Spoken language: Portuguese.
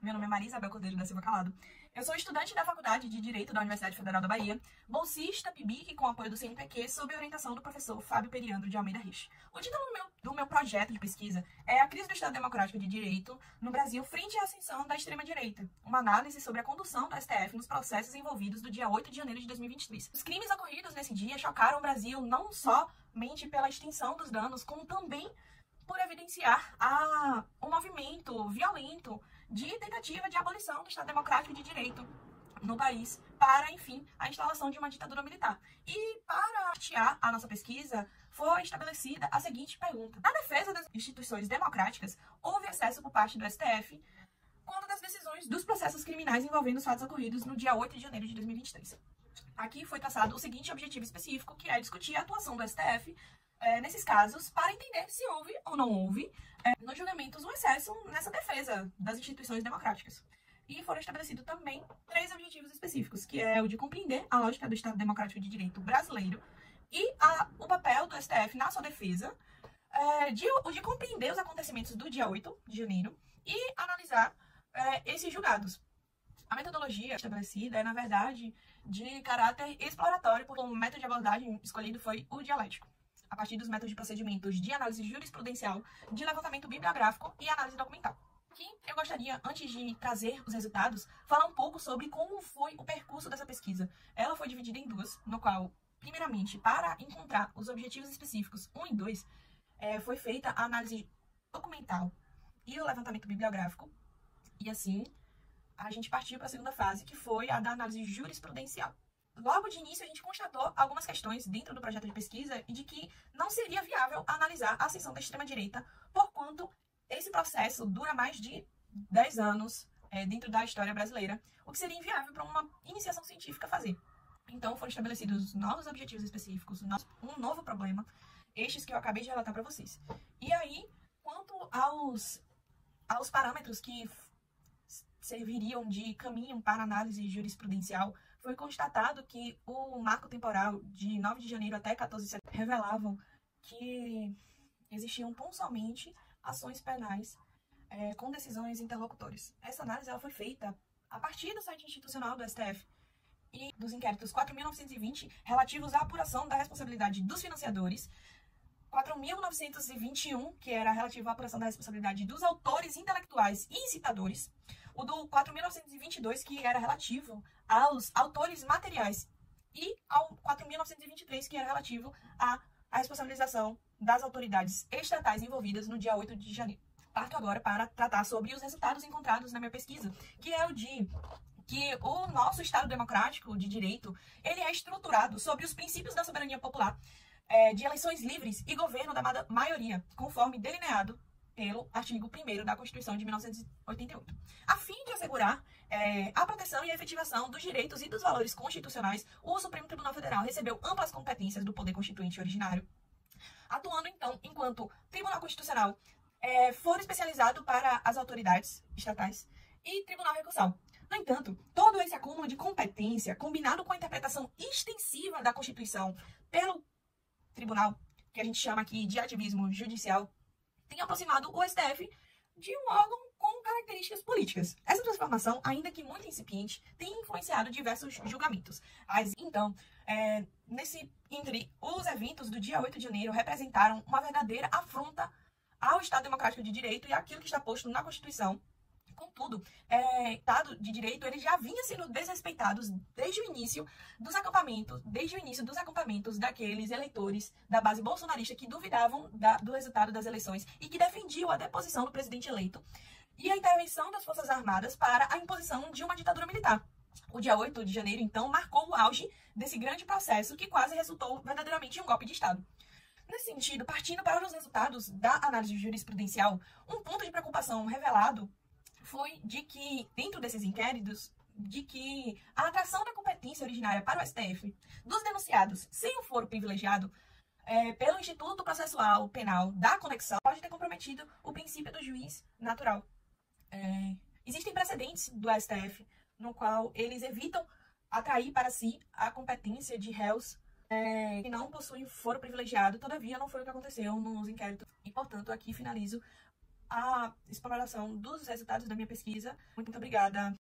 Meu nome é Maria Isabel Cordeiro da Silva Calado. Eu sou estudante da Faculdade de Direito da Universidade Federal da Bahia, bolsista PIBIC com apoio do CNPq sob orientação do professor Fábio Periandro de Almeida Rich. O título do meu projeto de pesquisa é A Crise do Estado Democrático de Direito no Brasil frente à ascensão da extrema-direita, uma análise sobre a condução do STF nos processos envolvidos do dia 8 de janeiro de 2023. Os crimes ocorridos nesse dia chocaram o Brasil não somente pela extensão dos danos, como também por evidenciar um movimento violento de tentativa de abolição do Estado Democrático de Direito no país para, enfim, a instalação de uma ditadura militar. E para nortear a nossa pesquisa, foi estabelecida a seguinte pergunta. Na defesa das instituições democráticas, houve excesso por parte do STF quanto das decisões dos processos criminais envolvendo os fatos ocorridos no dia 8 de janeiro de 2023. Aqui foi traçado o seguinte objetivo específico, que é discutir a atuação do STF nesses casos, para entender se houve ou não houve, nos julgamentos, um excesso nessa defesa das instituições democráticas. E foram estabelecidos também 3 objetivos específicos, que é o de compreender a lógica do Estado Democrático de Direito brasileiro e o papel do STF na sua defesa, o de compreender os acontecimentos do dia 8 de janeiro e analisar esses julgados. A metodologia estabelecida é, na verdade, de caráter exploratório, porque o método de abordagem escolhido foi o dialético, a partir dos métodos de procedimentos de análise jurisprudencial, de levantamento bibliográfico e análise documental. Aqui eu gostaria, antes de trazer os resultados, falar um pouco sobre como foi o percurso dessa pesquisa. Ela foi dividida em 2, no qual, primeiramente, para encontrar os objetivos específicos 1 e 2, foi feita a análise documental e o levantamento bibliográfico, e assim a gente partiu para a segunda fase, que foi a da análise jurisprudencial. Logo de início, a gente constatou algumas questões dentro do projeto de pesquisa e de que não seria viável analisar a ascensão da extrema-direita, porquanto esse processo dura mais de 10 anos dentro da história brasileira, o que seria inviável para uma iniciação científica fazer. Então, foram estabelecidos novos objetivos específicos, um novo problema, estes que eu acabei de relatar para vocês. E aí, quanto aos parâmetros que serviriam de caminho para análise jurisprudencial, foi constatado que o marco temporal de 9 de janeiro até 14 de setembro revelavam que existiam pontualmente ações penais com decisões interlocutórias. Essa análise ela foi feita a partir do site institucional do STF e dos inquéritos 4.920 relativos à apuração da responsabilidade dos financiadores, 4.921, que era relativo à apuração da responsabilidade dos autores intelectuais e incitadores, o do 4.922, que era relativo aos autores materiais, e ao 4.923, que era relativo à responsabilização das autoridades estatais envolvidas no dia 8 de janeiro. Parto agora para tratar sobre os resultados encontrados na minha pesquisa, que é o de que o nosso Estado Democrático de Direito ele é estruturado sobre os princípios da soberania popular, de eleições livres e governo da maioria, conforme delineado pelo artigo 1º da Constituição de 1988. A fim de assegurar a proteção e a efetivação dos direitos e dos valores constitucionais, o Supremo Tribunal Federal recebeu amplas competências do Poder Constituinte originário, atuando, então, enquanto Tribunal Constitucional foro especializado para as autoridades estatais e Tribunal Recursal. No entanto, todo esse acúmulo de competência, combinado com a interpretação extensiva da Constituição pelo Tribunal, que a gente chama aqui de ativismo judicial, tem aproximado o STF de um órgão com características políticas. Essa transformação, ainda que muito incipiente, tem influenciado diversos julgamentos. Então, entre os eventos do dia 8 de janeiro representaram uma verdadeira afronta ao Estado Democrático de Direito e àquilo que está posto na Constituição. Contudo, o Estado de Direito ele já vinha sendo desrespeitado desde o início dos acampamentos daqueles eleitores da base bolsonarista que duvidavam do resultado das eleições e que defendiam a deposição do presidente eleito e a intervenção das Forças Armadas para a imposição de uma ditadura militar. O dia 8 de janeiro, então, marcou o auge desse grande processo que quase resultou verdadeiramente em um golpe de Estado. Nesse sentido, partindo para os resultados da análise jurisprudencial, um ponto de preocupação revelado foi de que, dentro desses inquéritos, de que a atração da competência originária para o STF dos denunciados sem o foro privilegiado pelo Instituto Processual Penal da Conexão pode ter comprometido o princípio do juiz natural. Existem precedentes do STF no qual eles evitam atrair para si a competência de réus que não possuem foro privilegiado, todavia não foi o que aconteceu nos inquéritos. E, portanto, aqui finalizo a exploração dos resultados da minha pesquisa. Muito obrigada.